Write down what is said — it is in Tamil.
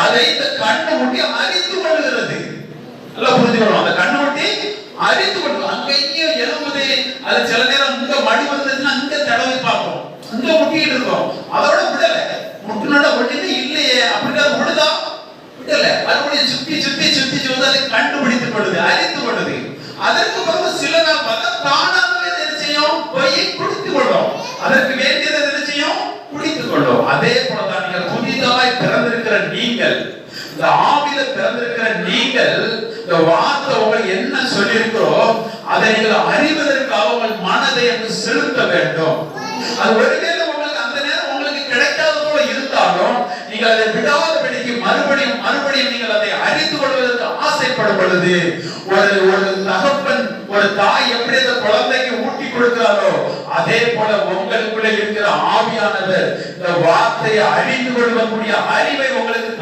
அதை இந்த கண்ணு முட்டி அறிந்து கொள்கிறது. நல்லா புரிஞ்சுக்கணும். அந்த கண்ணு முட்டி அறிந்து கொள்ளும். அங்க இங்கேயும் எழும்புது. அது சில நேரம் இங்க மடி வந்துச்சுன்னா இங்க தடவை பார்ப்போம், இங்க முட்டிட்டு இருக்கோம். அதோட விடல, முட்டினோட ஒண்ணுமே இல்லையே அப்படின்னா விடுதா விடல. மறுபடியும் சுத்தி சுத்தி சுத்தி சுத்தி அதை கண்டுபிடித்துக் கொள்ளுது, அறிந்து கொள்ளுது. அதற்கு பிறகு சில நாள் பார்த்தா தானாகவே நிச்சயம் போய் குடித்துக் கொள்ளும். அதற்கு வேண்டியதை நிச்சயம் குடித்துக் கொள்ளும். அதே போலதான் நீங்கள் புதிதாய் பிறந்திருக்கிற நீங்கள், இந்த ஆவில பிறந்திருக்கிற நீங்கள், இந்த வார்த்தை உங்களுக்கு என்ன சொல்லியிருக்கிறோ அதை நீங்கள் அறிவதற்காக உங்கள் மனதை அங்கு செலுத்த வேண்டும். அது ஒருவேளை உங்களுக்கு அந்த நேரம் உங்களுக்கு கிடைக்காத போல இருந்தாலும் நீங்கள் அதை விடாதபடிக்கு மறுபடியும் மறுபடியும் நீங்கள் அதை அறிந்து கொள்வதற்கு ஆசைப்படும் பொழுது, ஒரு தகப்பன் ஒரு தாய் எப்படி அந்த குழந்தைக்கு ஊட்டி கொடுக்கிறாரோ அதே போல உங்களுக்குள்ள இருக்கிற ஆவியானவர் இந்த வார்த்தையை அறிந்து கொள்ளக்கூடிய அறிவை உங்களுக்கு